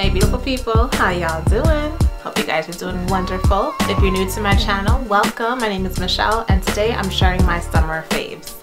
Hey beautiful people, how y'all doing? Hope you guys are doing wonderful. If you're new to my channel, welcome. My name is Michelle and today I'm sharing my summer faves.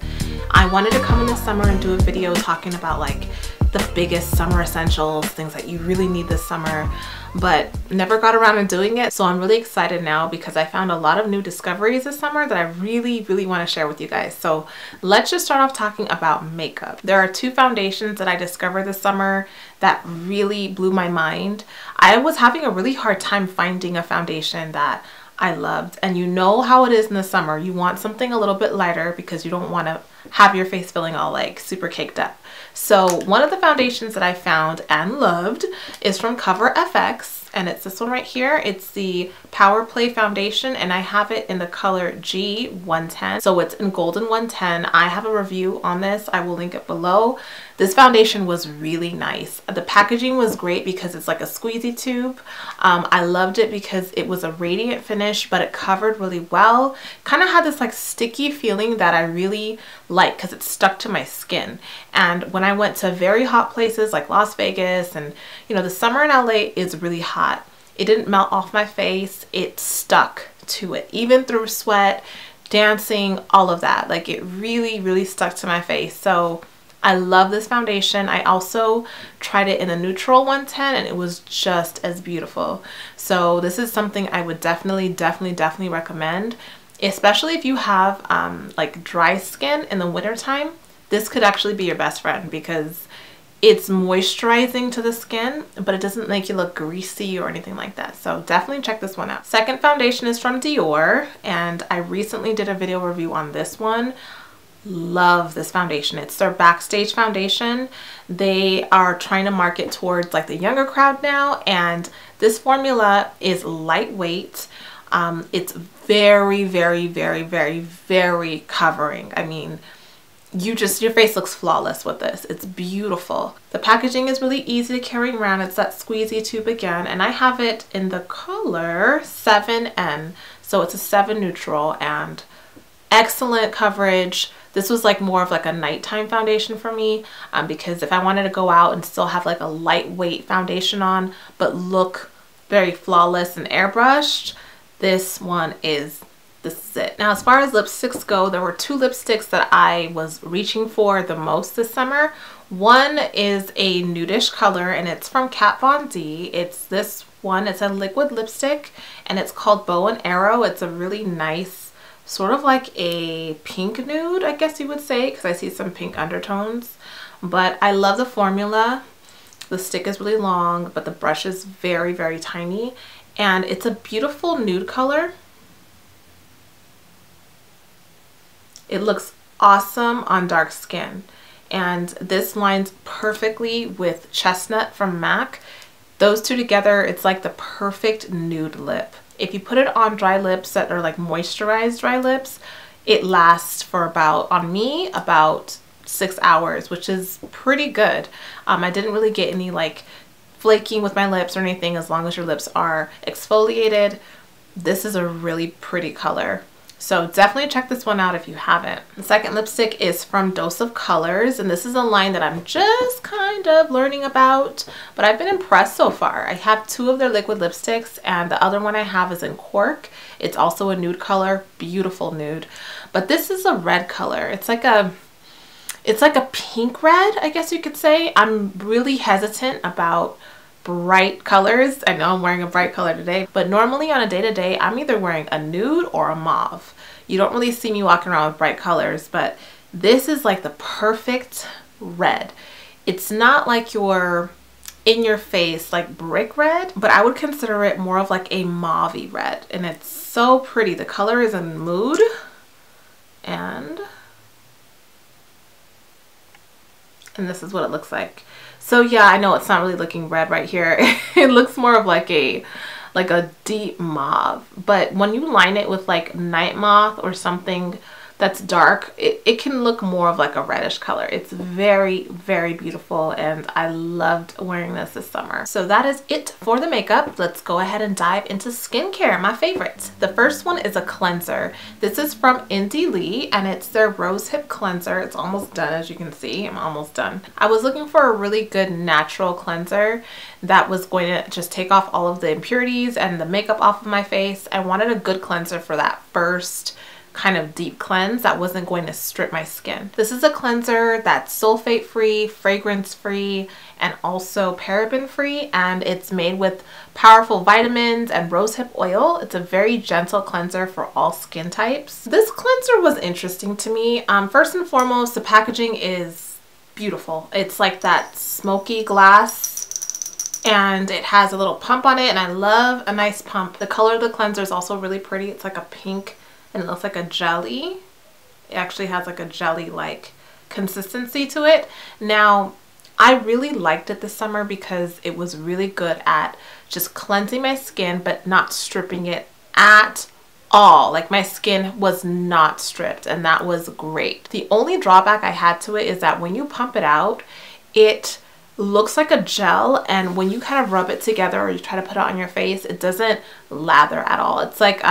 I wanted to come in the summer and do a video talking about like the biggest summer essentials, things that you really need this summer, but never got around to doing it. So I'm really excited now because I found a lot of new discoveries this summer that I really want to share with you guys. So let's just start off talking about makeup. There are two foundations that I discovered this summer that really blew my mind. I was having a really hard time finding a foundation that I loved, and you know how it is in the summer. You want something a little bit lighter because you don't want to have your face feeling all like super caked up. So one of the foundations that I found and loved is from Cover FX, and it's this one right here. It's the Power Play foundation, and I have it in the color G110. So it's in golden 110. I have a review on this. I will link it below. This foundation was really nice. The packaging was great because it's like a squeezy tube. I loved it because it was a radiant finish, but it covered really well. Kind of had this like sticky feeling that I really like because it stuck to my skin. And when I went to very hot places like Las Vegas, and you know, the summer in LA is really hot, it didn't melt off my face. It stuck to it, even through sweat, dancing, all of that. Like it really stuck to my face. So I love this foundation. I also tried it in the neutral 110 and it was just as beautiful. So this is something I would definitely recommend, especially if you have like dry skin in the wintertime. This could actually be your best friend because it's moisturizing to the skin, but it doesn't make you look greasy or anything like that. So definitely check this one out. Second foundation is from Dior, and I recently did a video review on this one. Love this foundation. It's their Backstage foundation. They are trying to market towards like the younger crowd now, and this formula is lightweight. It's very covering. I mean, your face looks flawless with this. It's beautiful. The packaging is really easy to carry around. It's that squeezy tube again, and I have it in the color 7N. So it's a 7 neutral and excellent coverage. This was like more of like a nighttime foundation for me because if I wanted to go out and still have like a lightweight foundation on but look very flawless and airbrushed, this is it. Now as far as lipsticks go, there were two lipsticks that I was reaching for the most this summer. One is a nudish color and it's from Kat Von D. It's this one. It's a liquid lipstick and it's called Bow and Arrow. It's a really nice sort of like a pink nude, I guess you would say, because I see some pink undertones. But I love the formula. The stick is really long, but the brush is very tiny, and it's a beautiful nude color. It looks awesome on dark skin, and this lines perfectly with Chestnut from MAC. Those two together, it's like the perfect nude lip. If you put it on dry lips that are like moisturized dry lips, it lasts for on me, about 6 hours, which is pretty good. I didn't really get any like flaking with my lips or anything as long as your lips are exfoliated. This is a really pretty color. So definitely check this one out if you haven't. The second lipstick is from Dose of Colors, and this is a line that I'm just kind of learning about, but I've been impressed so far. I have two of their liquid lipsticks, and the other one I have is in Cork. It's also a nude color, beautiful nude. But this is a red color. It's like a pink red, I guess you could say. I'm really hesitant about bright colors. I know I'm wearing a bright color today, but normally on a day-to-day, I'm either wearing a nude or a mauve. You don't really see me walking around with bright colors, but this is like the perfect red. It's not like your in your face like brick red, but I would consider it more of like a mauvey red, and it's so pretty. The color is in Mood, and this is what it looks like. So yeah, I know it's not really looking red right here. It looks more of like a deep mauve. But when you line it with like Night Moth or something that's dark, it can look more of like a reddish color. It's very, very beautiful, and I loved wearing this summer. So that is it for the makeup. Let's go ahead and dive into skincare, my favorites. The first one is a cleanser. This is from Indie Lee, and it's their Rose Hip Cleanser. It's almost done, as you can see. I'm almost done. I was looking for a really good natural cleanser that was going to just take off all of the impurities and the makeup off of my face. I wanted a good cleanser for that first kind of deep cleanse that wasn't going to strip my skin. This is a cleanser that's sulfate free, fragrance free, and also paraben free, and it's made with powerful vitamins and rosehip oil. It's a very gentle cleanser for all skin types. This cleanser was interesting to me. First and foremost, the packaging is beautiful. It's like that smoky glass, and it has a little pump on it, and I love a nice pump. The color of the cleanser is also really pretty. It's like a pink, and it looks like a jelly. It actually has like a jelly-like consistency to it. Now, I really liked it this summer because it was really good at just cleansing my skin but not stripping it at all. Like, my skin was not stripped, and that was great. The only drawback I had to it is that when you pump it out, it looks like a gel, and when you kind of rub it together or you try to put it on your face, it doesn't lather at all. It's like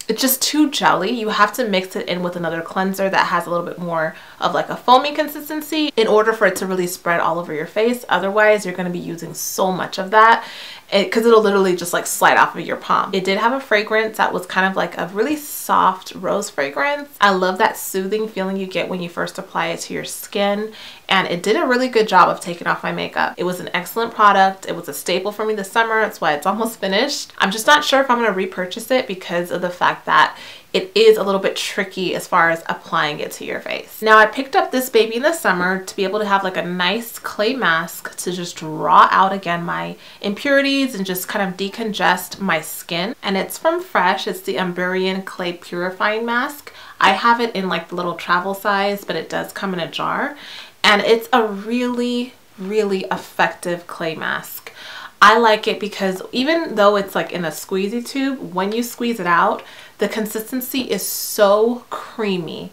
it's just too jelly. You have to mix it in with another cleanser that has a little bit more of like a foamy consistency in order for it to really spread all over your face. Otherwise, you're going to be using so much of that because it'll literally just like slide off of your palm. It did have a fragrance that was kind of like a really soft rose fragrance. I love that soothing feeling you get when you first apply it to your skin, and it did a really good job of taking off my makeup. It was an excellent product. It was a staple for me this summer. That's why it's almost finished. I'm just not sure if I'm going to repurchase it because of the fact that it is a little bit tricky as far as applying it to your face. Now, I picked up this baby in the summer to be able to have like a nice clay mask to just draw out again my impurities and just kind of decongest my skin. And it's from Fresh. It's the Umburian Clay Purifying Mask. I have it in like the little travel size, but it does come in a jar. And it's a really, really effective clay mask. I like it because even though it's like in a squeezy tube, when you squeeze it out, the consistency is so creamy.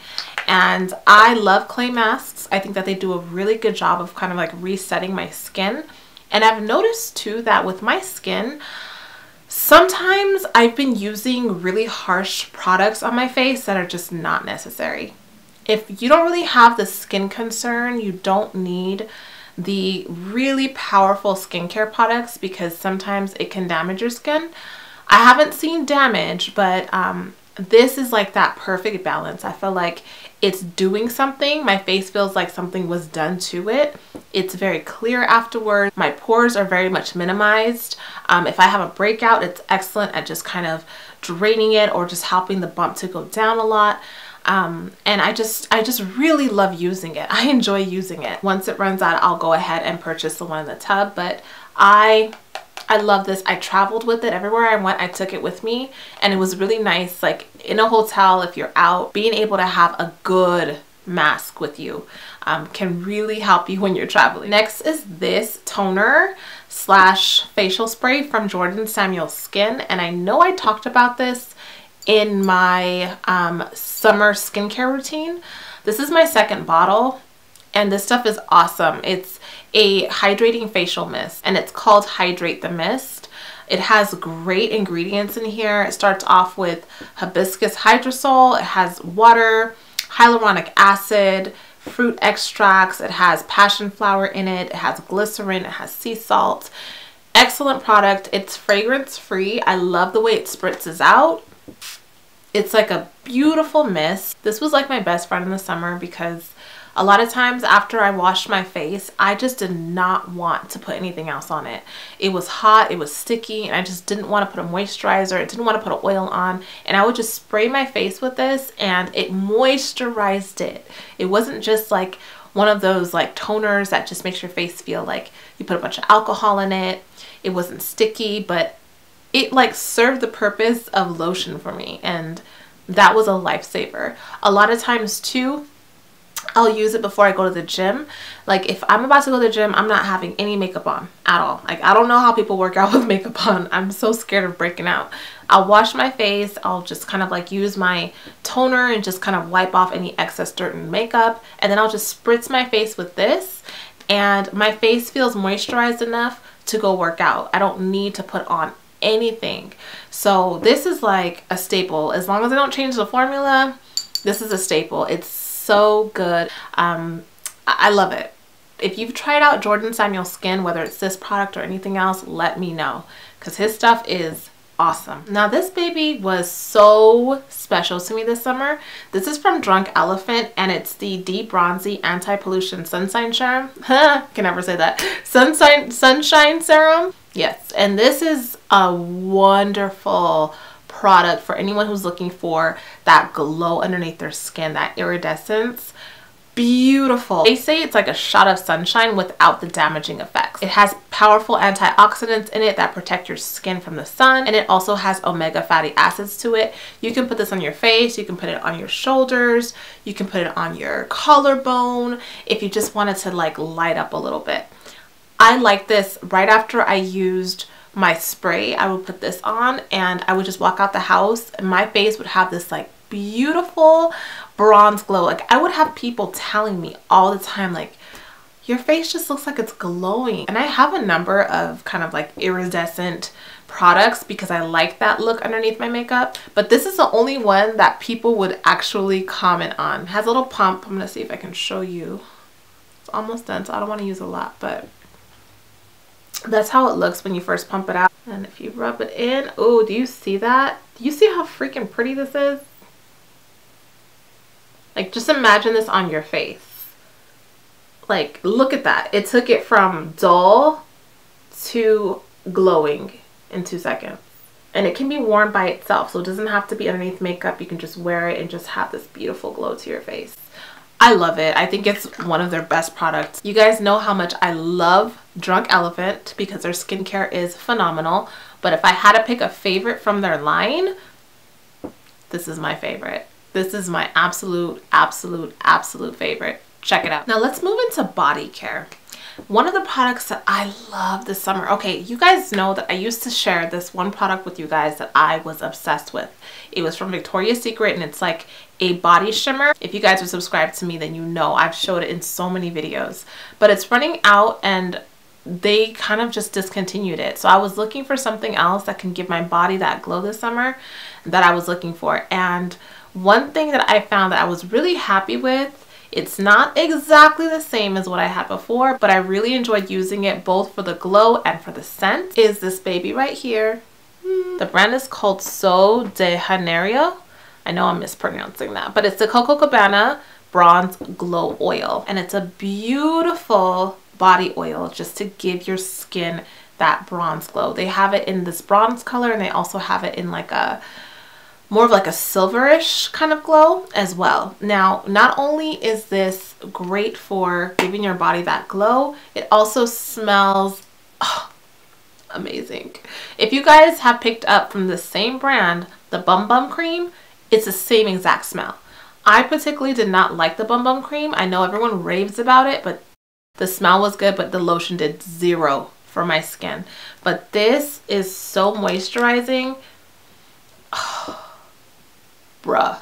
And I love clay masks. I think that they do a really good job of kind of like resetting my skin. And I've noticed too that with my skin, sometimes I've been using really harsh products on my face that are just not necessary. If you don't really have the skin concern, you don't need the really powerful skincare products because sometimes it can damage your skin. I haven't seen damage, but this is like that perfect balance. I feel like it's doing something. My face feels like something was done to it. It's very clear afterwards. My pores are very much minimized. If I have a breakout, it's excellent at just kind of draining it or just helping the bump to go down a lot. And I just really love using it. I enjoy using it. Once it runs out, I'll go ahead and purchase the one in the tub, but I love this. I traveled with it everywhere I went. I took it with me, and it was really nice, like in a hotel, if you're out, being able to have a good mask with you can really help you when you're traveling. Next is this toner slash facial spray from Jordan Samuel Skin, and I know I talked about this in my summer skincare routine. This is my second bottle, and this stuff is awesome. It's a hydrating facial mist, and it's called Hydrate the Mist. It has great ingredients in here. It starts off with hibiscus hydrosol. It has water, hyaluronic acid, fruit extracts. It has passion flower in it. It has glycerin. It has sea salt. Excellent product. It's fragrance free. I love the way it spritzes out. It's like a beautiful mist. This was like my best friend in the summer because a lot of times after I washed my face, I just did not want to put anything else on it. It was hot, it was sticky, and I just didn't want to put a moisturizer. I didn't want to put an oil on, and I would just spray my face with this, and it moisturized it. It wasn't just like one of those like toners that just makes your face feel like you put a bunch of alcohol in it. It wasn't sticky, but it like served the purpose of lotion for me, and that was a lifesaver. A lot of times too, I'll use it before I go to the gym. Like if I'm about to go to the gym, I'm not having any makeup on at all. Like I don't know how people work out with makeup on. I'm so scared of breaking out. I'll wash my face. I'll just kind of like use my toner and just kind of wipe off any excess dirt and makeup. And then I'll just spritz my face with this. And my face feels moisturized enough to go work out. I don't need to put on anything. So this is like a staple. As long as I don't change the formula, this is a staple. It's so good. I love it. If you've tried out Jordan Samuel Skin, whether it's this product or anything else, let me know, because his stuff is awesome. Now this baby was so special to me this summer. This is from Drunk Elephant, and it's the d-bronzi anti-pollution sunshine serum. Can never say that. Sunshine serum. Yes, and this is a wonderful product for anyone who's looking for that glow underneath their skin, that iridescence. Beautiful. They say it's like a shot of sunshine without the damaging effects. It has powerful antioxidants in it that protect your skin from the sun, and it also has omega fatty acids to it. You can put this on your face, you can put it on your shoulders, you can put it on your collarbone if you just wanted to like light up a little bit. I like this. Right after I used my spray, I would put this on and I would just walk out the house and my face would have this like beautiful bronze glow. Like I would have people telling me all the time, like, your face just looks like it's glowing. And I have a number of kind of like iridescent products because I like that look underneath my makeup, but this is the only one that people would actually comment on. It has a little pump. I'm gonna see if I can show you. It's almost done, so I don't want to use a lot, but that's how it looks when you first pump it out. And if you rub it in, oh, do you see that? Do you see how freaking pretty this is? Like, just imagine this on your face. Like, look at that. It took it from dull to glowing in 2 seconds. And it can be worn by itself, so it doesn't have to be underneath makeup. You can just wear it and just have this beautiful glow to your face. I love it. I think it's one of their best products. You guys know how much I love Drunk Elephant because their skincare is phenomenal. But if I had to pick a favorite from their line, this is my favorite. This is my absolute favorite. Check it out. Now let's move into body care. One of the products that I love this summer. Okay, you guys know that I used to share this one product with you guys that I was obsessed with. It was from Victoria's Secret and it's like a body shimmer. If you guys are subscribed to me, then you know I've showed it in so many videos. But it's running out and they kind of just discontinued it. So I was looking for something else that can give my body that glow this summer that I was looking for. And one thing that I found that I was really happy with, it's not exactly the same as what I had before, but I really enjoyed using it both for the glow and for the scent, is this baby right here. The brand is called So de Janeiro. I know I'm mispronouncing that, but it's the Coco Cabana Bronze Glow Oil. And it's a beautiful body oil just to give your skin that bronze glow. They have it in this bronze color and they also have it in like a more of like a silverish kind of glow as well. Now, not only is this great for giving your body that glow, it also smells amazing. If you guys have picked up from the same brand, the Bum Bum Cream, it's the same exact smell. I particularly did not like the Bum Bum Cream. I know everyone raves about it, but the smell was good, but the lotion did zero for my skin. But this is so moisturizing. Bruh,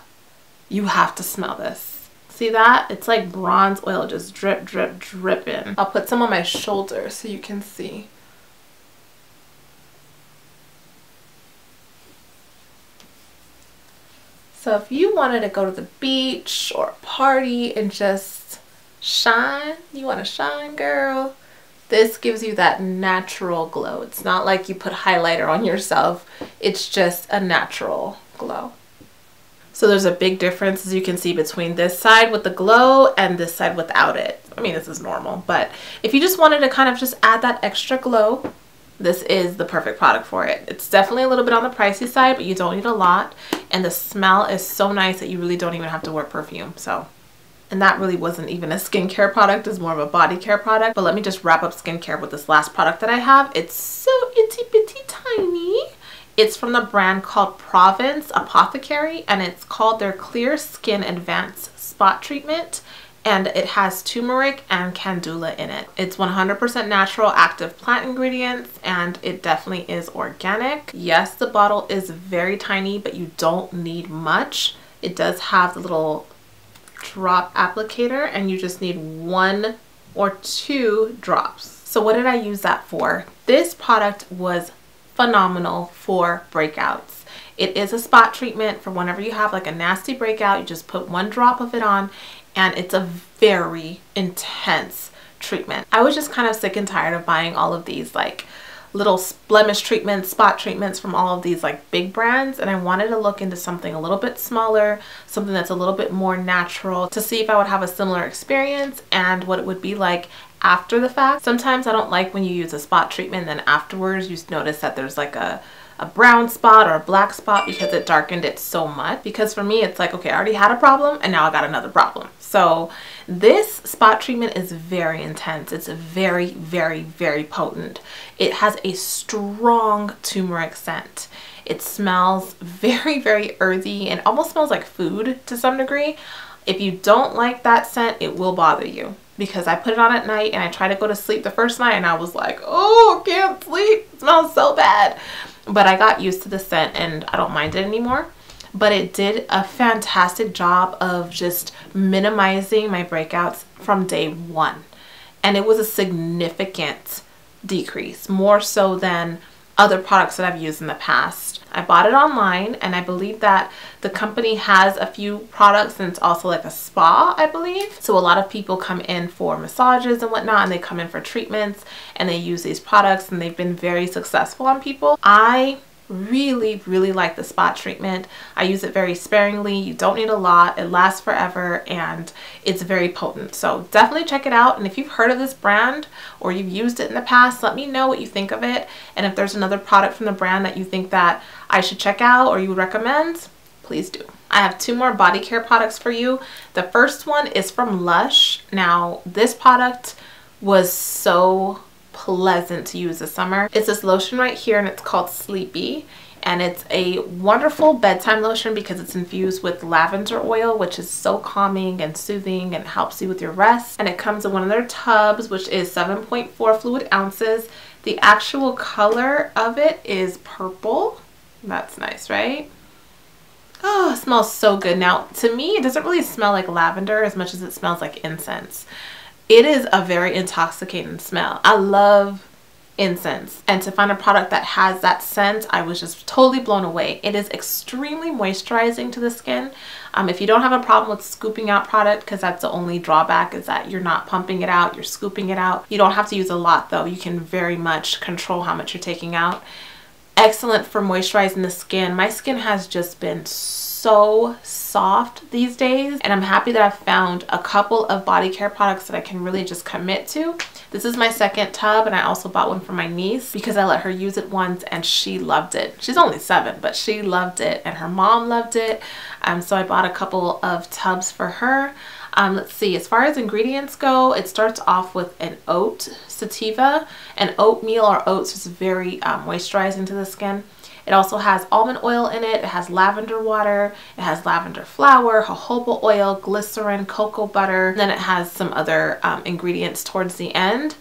you have to smell this. See that? It's like bronze oil just drip, drip, dripping. I'll put some on my shoulder so you can see. So if you wanted to go to the beach or a party and just shine, you want to shine, girl, this gives you that natural glow. It's not like you put highlighter on yourself. It's just a natural glow. So there's a big difference, as you can see, between this side with the glow and this side without it. I mean, this is normal, but if you just wanted to kind of just add that extra glow, this is the perfect product for it. It's definitely a little bit on the pricey side, but you don't need a lot. And the smell is so nice that you really don't even have to wear perfume. So, and that really wasn't even a skincare product, it's more of a body care product. But let me just wrap up skincare with this last product that I have. It's so itty bitty tiny. It's from the brand called Provence Apothecary, and it's called their Clear Skin Advanced Spot Treatment. and it has turmeric and calendula in it. It's 100% natural active plant ingredients, and it definitely is organic. Yes, the bottle is very tiny, but you don't need much. It does have the little drop applicator, and you just need 1 or 2 drops. So what did I use that for? This product was phenomenal for breakouts. It is a spot treatment for whenever you have like a nasty breakout. You just put 1 drop of it on, and it's a very intense treatment. I was just kind of sick and tired of buying all of these like little blemish treatments, spot treatments from all of these like big brands, and I wanted to look into something a little bit smaller, something that's a little bit more natural, to see if I would have a similar experience and what it would be like after the fact. Sometimes I don't like when you use a spot treatment and then afterwards you notice that there's like a brown spot or a black spot because it darkened it so much. Because for me, it's like, okay, I already had a problem and now I got another problem. So this spot treatment is very intense. It's very, very, very potent. It has a strong turmeric scent. It smells very, very earthy and almost smells like food to some degree. If you don't like that scent, it will bother you, because I put it on at night and I tried to go to sleep the first night and I was like, oh, I can't sleep. It smells so bad. But I got used to the scent and I don't mind it anymore. But it did a fantastic job of just minimizing my breakouts from day 1. And it was a significant decrease, more so than other products that I've used in the past. I bought it online, and I believe that the company has a few products, and it's also like a spa, I believe. So a lot of people come in for massages and whatnot, and they come in for treatments and they use these products, and they've been very successful on people. I really, really like the spot treatment. I use it very sparingly. You don't need a lot. It lasts forever and it's very potent. So definitely check it out. And if you've heard of this brand or you've used it in the past, let me know what you think of it. And if there's another product from the brand that you think that I should check out or you would recommend, please do. I have 2 more body care products for you. The first one is from Lush. Now, this product was so pleasant to use this summer. It's this lotion right here, and it's called Sleepy, and it's a wonderful bedtime lotion because it's infused with lavender oil, which is so calming and soothing and helps you with your rest. And it comes in one of their tubs, which is 7.4 fluid ounces. The actual color of it is purple. That's nice, right? Oh, it smells so good. Now, to me, it doesn't really smell like lavender as much as it smells like incense. It is a very intoxicating smell. I love incense, and to find a product that has that scent, I was just totally blown away. It is extremely moisturizing to the skin. If you don't have a problem with scooping out product, because that's the only drawback, is that you're not pumping it out, you're scooping it out. You don't have to use a lot though. You can very much control how much you're taking out. Excellent for moisturizing the skin. My skin has just been so soft these days, and I'm happy that I've found a couple of body care products that I can really just commit to. This is my second tub, and I also bought one for my niece because I let her use it once and she loved it. She's only 7, but she loved it, and her mom loved it. So I bought a couple of tubs for her. Let's see, as far as ingredients go, it starts off with an oat sativa, and oatmeal or oats is very moisturizing to the skin. It also has almond oil in it. It has lavender water. It has lavender flower, jojoba oil, glycerin, cocoa butter. And then it has some other ingredients towards the end.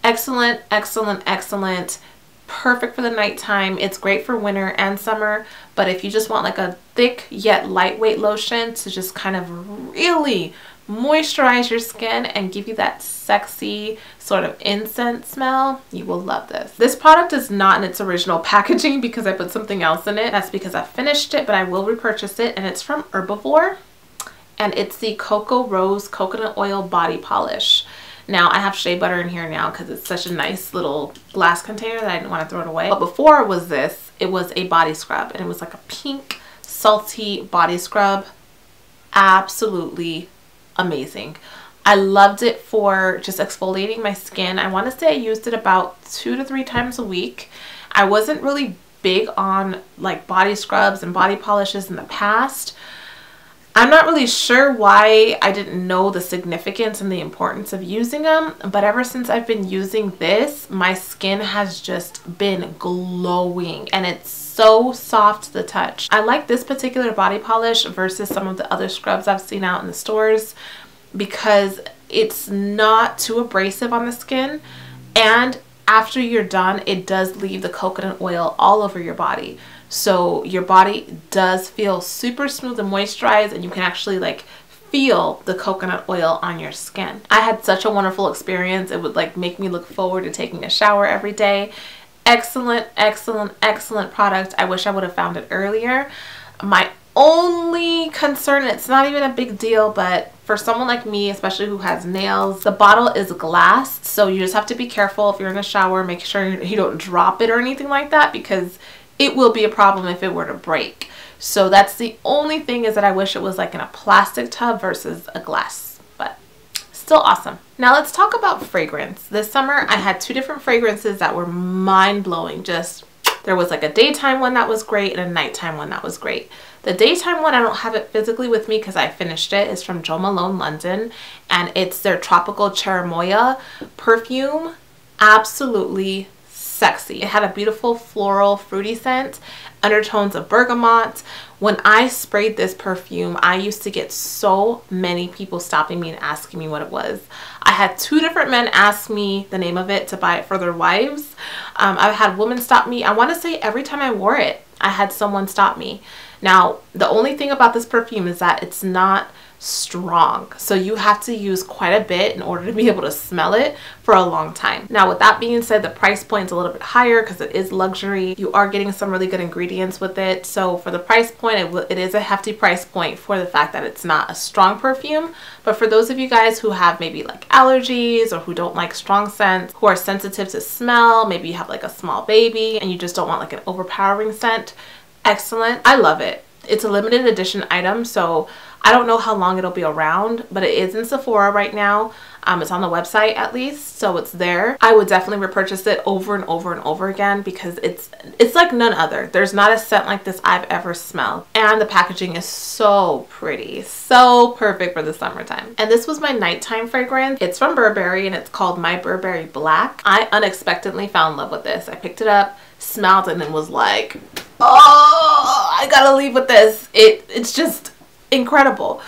Excellent, excellent, excellent. Perfect for the nighttime. It's great for winter and summer. But if you just want like a thick yet lightweight lotion to just kind of really moisturize your skin and give you that sexy sort of incense smell, you will love this. This product is not in its original packaging because I put something else in it. That's because I finished it, but I will repurchase it, and it's from Herbivore, and it's the Cocoa Rose Coconut Oil Body Polish. Now, I have shea butter in here now because it's such a nice little glass container that I didn't want to throw it away. But before it was this, it was a body scrub, and it was like a pink, salty body scrub. Absolutely amazing. I loved it for just exfoliating my skin. I want to say I used it about 2 to 3 times a week. I wasn't really big on like body scrubs and body polishes in the past. I'm not really sure why I didn't know the significance and the importance of using them, but ever since I've been using this, my skin has just been glowing, and it's so soft to the touch. I like this particular body polish versus some of the other scrubs I've seen out in the stores because it's not too abrasive on the skin, and after you're done, it does leave the coconut oil all over your body. So your body does feel super smooth and moisturized, and you can actually like feel the coconut oil on your skin. I had such a wonderful experience. It would like make me look forward to taking a shower every day. Excellent, excellent, excellent product. I wish I would have found it earlier. My only concern, it's not even a big deal, but for someone like me, especially who has nails, the bottle is glass, so you just have to be careful if you're in the shower. Make sure you don't drop it or anything like that, because it will be a problem if it were to break. So that's the only thing, is that I wish it was like in a plastic tub versus a glass, but still awesome. Now let's talk about fragrance. This summer I had 2 different fragrances that were mind-blowing. Just, there was like a daytime one that was great and a nighttime one that was great. The daytime one, I don't have it physically with me because I finished it. It's from Jo Malone London, and it's their Tropical Cherimoya perfume. Absolutely sexy. It had a beautiful floral fruity scent, undertones of bergamot. When I sprayed this perfume, I used to get so many people stopping me and asking me what it was. I had 2 different men ask me the name of it to buy it for their wives. I've had women stop me. I want to say every time I wore it, I had someone stop me. Now, the only thing about this perfume is that it's not strong, so you have to use quite a bit in order to be able to smell it for a long time. Now, with that being said, the price point is a little bit higher because it is luxury. You are getting some really good ingredients with it, so for the price point, it is a hefty price point for the fact that it's not a strong perfume. But for those of you guys who have maybe like allergies, or who don't like strong scents, who are sensitive to smell, maybe you have like a small baby and you just don't want like an overpowering scent, excellent. I love it. It's a limited edition item, so I don't know how long it'll be around, but it is in Sephora right now. It's on the website at least, so it's there. I would definitely repurchase it over and over and over again because it's like none other. There's not a scent like this I've ever smelled, and the packaging is so pretty, so perfect for the summertime. And this was my nighttime fragrance. It's from Burberry and it's called My Burberry Black. I unexpectedly fell in love with this. I picked it up, smelled it, and was like, oh, I gotta leave with this. It's just incredible.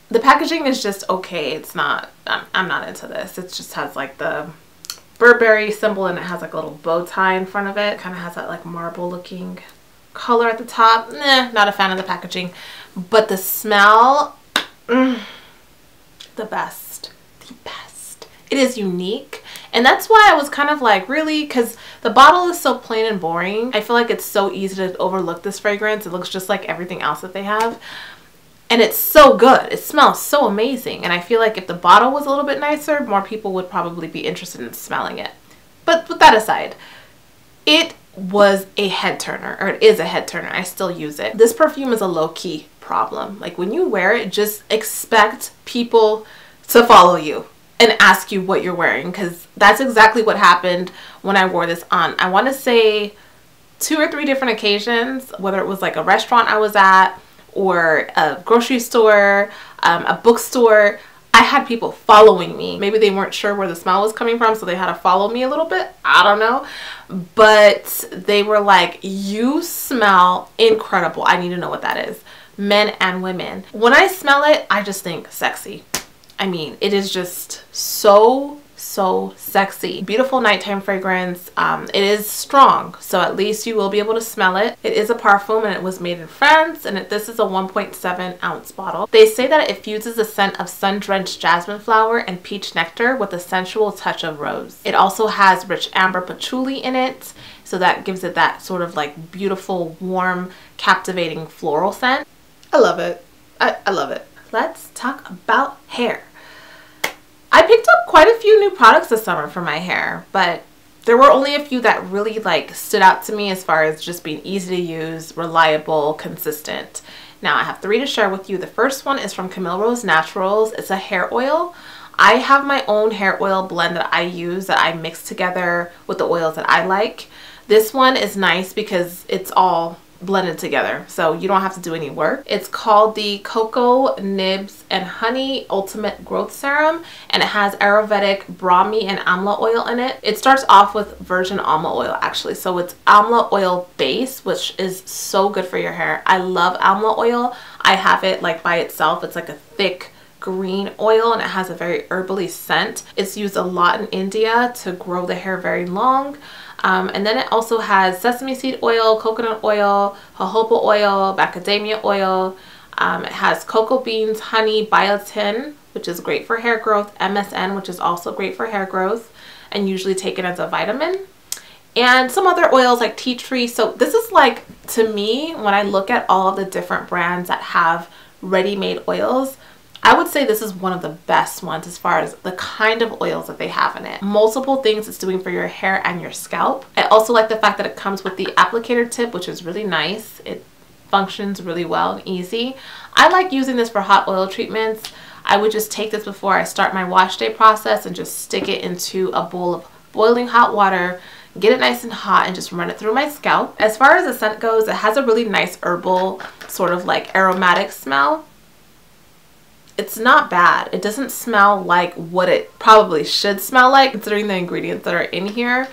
The packaging is just okay. It's not, I'm not into this. It just has like the Burberry symbol, and it has like a little bow tie in front of it. Kind of has that like marble looking color at the top. Not a fan of the packaging, but the smell, the best, the best. It is unique. And that's why I was kind of like, really? Because the bottle is so plain and boring. I feel like it's so easy to overlook this fragrance. It looks just like everything else that they have. And it's so good. It smells so amazing. And I feel like if the bottle was a little bit nicer, more people would probably be interested in smelling it. But with that aside, it was a head turner, or it is a head turner. I still use it. This perfume is a low-key problem. Like when you wear it, just expect people to follow you and ask you what you're wearing, because that's exactly what happened when I wore this on. I want to say 2 or 3 different occasions, whether it was like a restaurant I was at, or a grocery store, a bookstore. I had people following me. Maybe they weren't sure where the smell was coming from, so they had to follow me a little bit. I don't know. But they were like, you smell incredible. I need to know what that is. Men and women. When I smell it, I just think sexy. I mean, it is just so sexy. Beautiful nighttime fragrance. It is strong, so at least you will be able to smell it. It is a parfum, and it was made in France, and this is a 1.7 ounce bottle. They say that it fuses the scent of sun-drenched jasmine flower and peach nectar with a sensual touch of rose. It also has rich amber patchouli in it, so that gives it that sort of like beautiful, warm, captivating floral scent. I love it. I love it. Let's talk about hair. I picked up quite a few new products this summer for my hair, but there were only a few that really like stood out to me as far as just being easy to use, reliable, consistent. Now I have 3 to share with you. The first one is from Obia Naturals. It's a hair oil. I have my own hair oil blend that I use, that I mix together with the oils that I like. This one is nice because it's all blended together, so you don't have to do any work. It's called the Cocoa Nibs and Honey Ultimate Growth Serum, and it has Ayurvedic Brahmi and Amla oil in it. It starts off with virgin almond oil actually, so it's amla oil base, which is so good for your hair. I love amla oil. I have it like by itself. It's like a thick green oil and it has a very herbally scent. It's used a lot in India to grow the hair very long. And then it also has sesame seed oil, coconut oil, jojoba oil, macadamia oil. It has cocoa beans, honey, biotin, which is great for hair growth, MSM, which is also great for hair growth and usually taken as a vitamin, and some other oils like tea tree. So this is like, to me, when I look at all of the different brands that have ready-made oils, I would say this is one of the best ones as far as the kind of oils that they have in it. Multiple things it's doing for your hair and your scalp. I also like the fact that it comes with the applicator tip, which is really nice. It functions really well and easy. I like using this for hot oil treatments. I would just take this before I start my wash day process and just stick it into a bowl of boiling hot water, get it nice and hot, and just run it through my scalp. As far as the scent goes, it has a really nice herbal sort of like aromatic smell. It's not bad. It doesn't smell like what it probably should smell like considering the ingredients that are in here.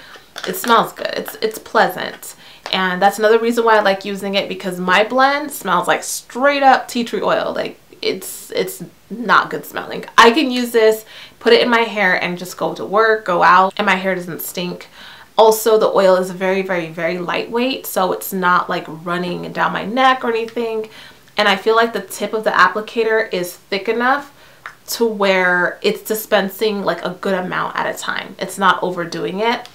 It smells good. It's pleasant. And that's another reason why I like using it, because my blend smells like straight up tea tree oil. Like it's not good smelling. I can use this, put it in my hair, and just go to work, go out, and my hair doesn't stink. Also, the oil is very, very, very lightweight, so it's not like running down my neck or anything. And I feel like the tip of the applicator is thick enough to where it's dispensing like a good amount at a time. It's not overdoing it.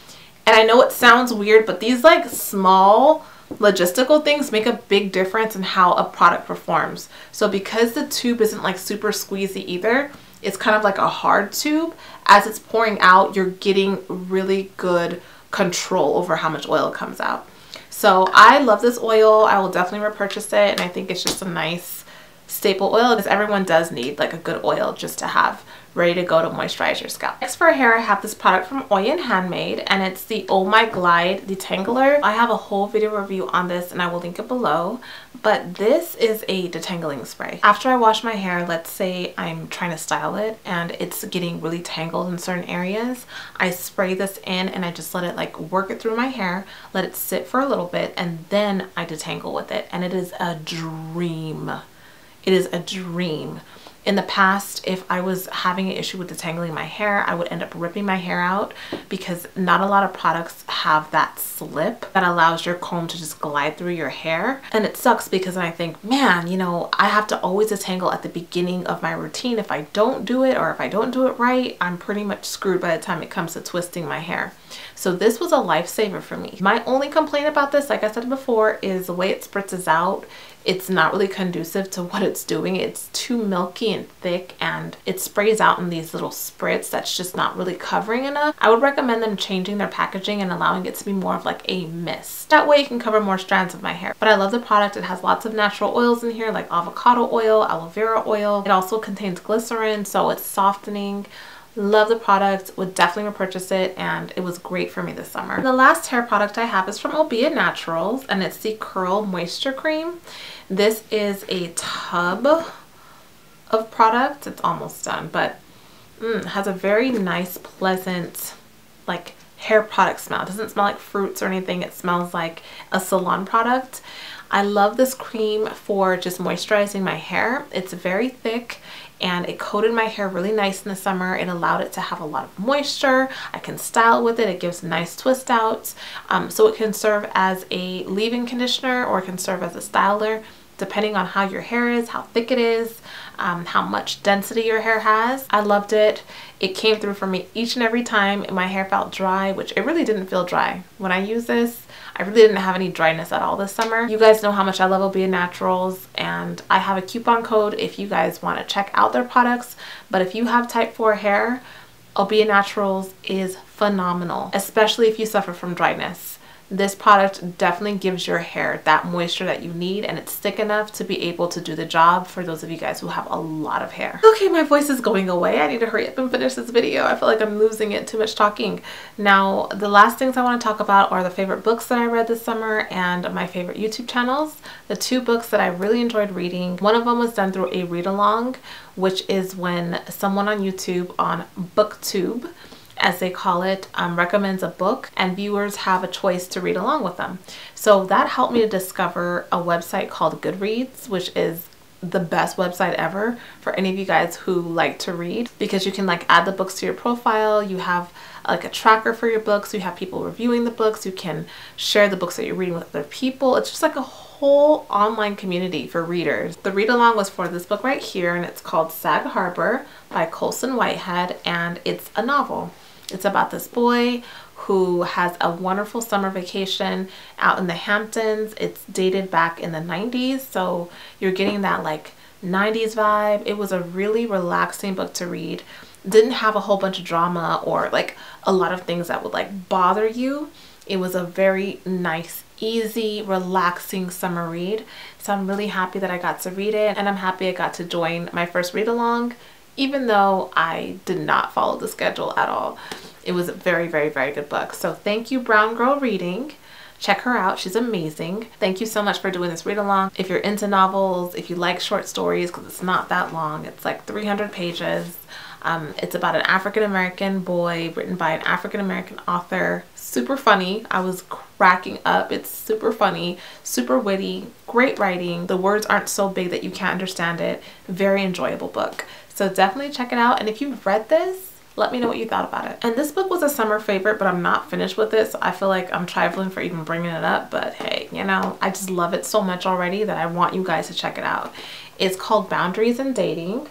And I know it sounds weird, but these like small logistical things make a big difference in how a product performs. So because the tube isn't like super squeezy either, it's kind of like a hard tube. As it's pouring out, you're getting really good control over how much oil comes out. So I love this oil. I will definitely repurchase it, and I think it's just a nice staple oil because everyone does need like a good oil just to have ready to go to moisturize your scalp. Next for hair, I have this product from Obia Handmade, and it's the Oh My Glide Detangler. I have a whole video review on this and I will link it below, but this is a detangling spray. After I wash my hair, let's say I'm trying to style it and it's getting really tangled in certain areas, I spray this in and I just let it like work it through my hair, let it sit for a little bit, and then I detangle with it, and it is a dream. It is a dream. In the past, if I was having an issue with detangling my hair, I would end up ripping my hair out because not a lot of products have that slip that allows your comb to just glide through your hair. And it sucks because I think, man, you know, I have to always detangle at the beginning of my routine. If I don't do it, or if I don't do it right, I'm pretty much screwed by the time it comes to twisting my hair. So this was a lifesaver for me. My only complaint about this, like I said before, is the way it spritzes out. It's not really conducive to what it's doing. It's too milky and thick, and it sprays out in these little spritz that's just not really covering enough. I would recommend them changing their packaging and allowing it to be more of like a mist. That way it can cover more strands of my hair. But I love the product. It has lots of natural oils in here like avocado oil, aloe vera oil. It also contains glycerin, so it's softening. Love the product, would definitely repurchase it, and it was great for me this summer. And the last hair product I have is from Obia Naturals, and it's the Curl Moisture Cream. This is a tub of product. It's almost done, but it has a very nice, pleasant, like hair product smell. It doesn't smell like fruits or anything. It smells like a salon product. I love this cream for just moisturizing my hair. It's very thick and it coated my hair really nice in the summer. It allowed it to have a lot of moisture. I can style with it. It gives nice twist outs. So it can serve as a leave-in conditioner or it can serve as a styler depending on how your hair is, how thick it is, how much density your hair has. I loved it. It came through for me each and every time my hair felt dry, which it really didn't feel dry. When I used this, I really didn't have any dryness at all this summer. You guys know how much I love Obia Naturals, and I have a coupon code if you guys want to check out their products. But if you have type 4 hair, Obia Naturals is phenomenal, especially if you suffer from dryness. This product definitely gives your hair that moisture that you need, and it's thick enough to be able to do the job for those of you guys who have a lot of hair. Okay, my voice is going away. I need to hurry up and finish this video. I feel like I'm losing it, too much talking. Now, the last things I want to talk about are the favorite books that I read this summer and my favorite YouTube channels. The 2 books that I really enjoyed reading, one of them was done through a read-along, which is when someone on YouTube, on BookTube, as they call it, recommends a book and viewers have a choice to read along with them. So that helped me to discover a website called Goodreads, which is the best website ever for any of you guys who like to read, because you can like add the books to your profile. You have like a tracker for your books. You have people reviewing the books. You can share the books that you're reading with other people. It's just like a whole online community for readers. The read along was for this book right here, and it's called Sag Harbor by Colson Whitehead, and it's a novel. It's about this boy who has a wonderful summer vacation out in the Hamptons. It's dated back in the 90s, so you're getting that like 90s vibe. It was a really relaxing book to read. Didn't have a whole bunch of drama or like a lot of things that would like bother you. It was a very nice, easy, relaxing summer read. So I'm really happy that I got to read it, and I'm happy I got to join my first read along, even though I did not follow the schedule at all. It was a very, very, very good book. So thank you, Brown Girl Reading. Check her out. She's amazing. Thank you so much for doing this read along. If you're into novels, if you like short stories, because it's not that long, it's like 300 pages. It's about an African-American boy written by an African-American author. Super funny. I was cracking up. It's super funny, super witty, great writing. The words aren't so big that you can't understand it. Very enjoyable book. So definitely check it out. And if you've read this, let me know what you thought about it. And this book was a summer favorite, but I'm not finished with it, so I feel like I'm trifling for even bringing it up. But hey, you know, I just love it so much already that I want you guys to check it out. It's called Boundaries in Dating.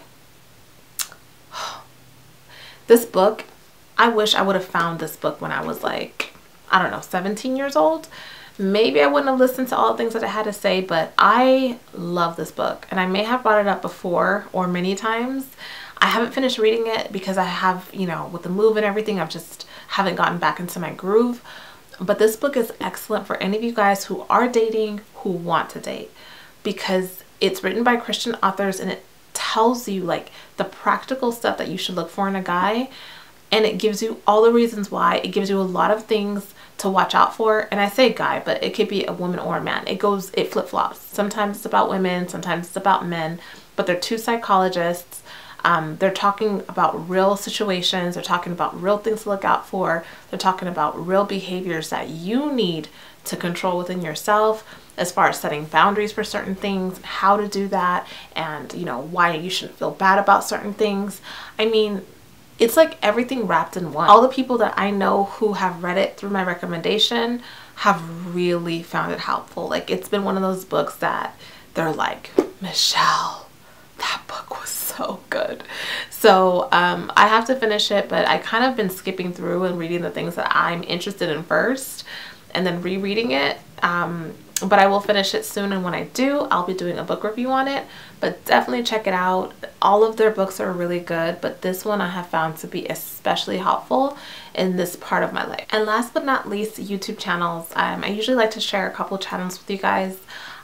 This book, I wish I would have found this book when I was like, I don't know, 17 years old. Maybe I wouldn't have listened to all the things that I had to say, but I love this book. And I may have brought it up before or many times. I haven't finished reading it because I have, you know, with the move and everything, I've just haven't gotten back into my groove. But this book is excellent for any of you guys who are dating, who want to date, because it's written by Christian authors, and it tells you like the practical stuff that you should look for in a guy, and it gives you all the reasons why. It gives you a lot of things to watch out for. And I say guy, but it could be a woman or a man. It flip-flops. Sometimes it's about women, sometimes it's about men, but they're two psychologists. They're talking about real situations. They're talking about real things to look out for. They're talking about real behaviors that you need to control within yourself, as far as setting boundaries for certain things, how to do that, and you know, why you shouldn't feel bad about certain things. I mean, it's like everything wrapped in one. All the people that I know who have read it through my recommendation have really found it helpful. Like, it's been one of those books that they're like, Michelle, that book was so good. So I have to finish it, but I kind of been skipping through and reading the things that I'm interested in first and then rereading it. But I will finish it soon, and when I do, I'll be doing a book review on it. But definitely check it out. All of their books are really good, but this one I have found to be especially helpful in this part of my life. And last but not least, YouTube channels. I usually like to share a couple channels with you guys.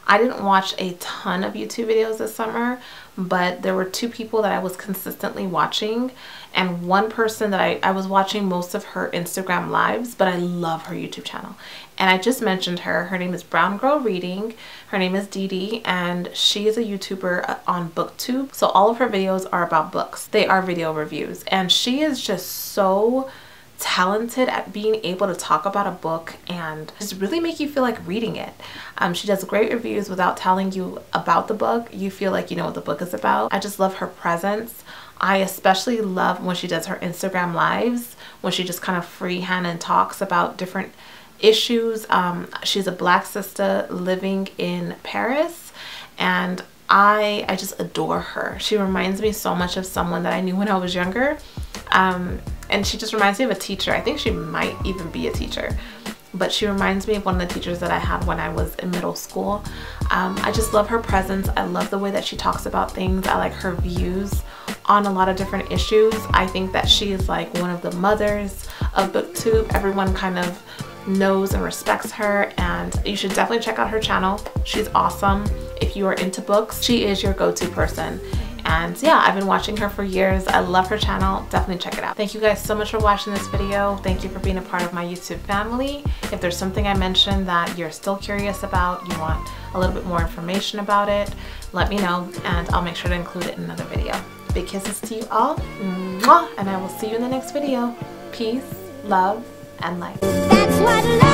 I didn't watch a ton of YouTube videos this summer, but there were two people that I was consistently watching, and one person that I was watching most of her Instagram lives, but I love her YouTube channel. And I just mentioned her. Her name is Brown Girl Reading. Her name is Dee, and she is a YouTuber on BookTube. So all of her videos are about books. They are video reviews, and she is just so talented at being able to talk about a book and just really make you feel like reading it. She does great reviews without telling you about the book. You feel like you know what the book is about. I just love her presence. I especially love when she does her Instagram lives, when she just kind of freehand and talks about different issues. She's a Black sister living in Paris, and I just adore her. She reminds me so much of someone that I knew when I was younger. And she just reminds me of a teacher. I think she might even be a teacher, but she reminds me of one of the teachers that I had when I was in middle school. I just love her presence. I love the way that she talks about things. I like her views on a lot of different issues. I think that she is like one of the mothers of BookTube. Everyone kind of knows and respects her, and you should definitely check out her channel. She's awesome. If you are into books, she is your go-to person. And yeah, I've been watching her for years. I love her channel. Definitely check it out. Thank you guys so much for watching this video. Thank you for being a part of my YouTube family. If there's something I mentioned that you're still curious about, you want a little bit more information about it, let me know, and I'll make sure to include it in another video. Big kisses to you all. Mwah! And I will see you in the next video. Peace, love, and light. That's what love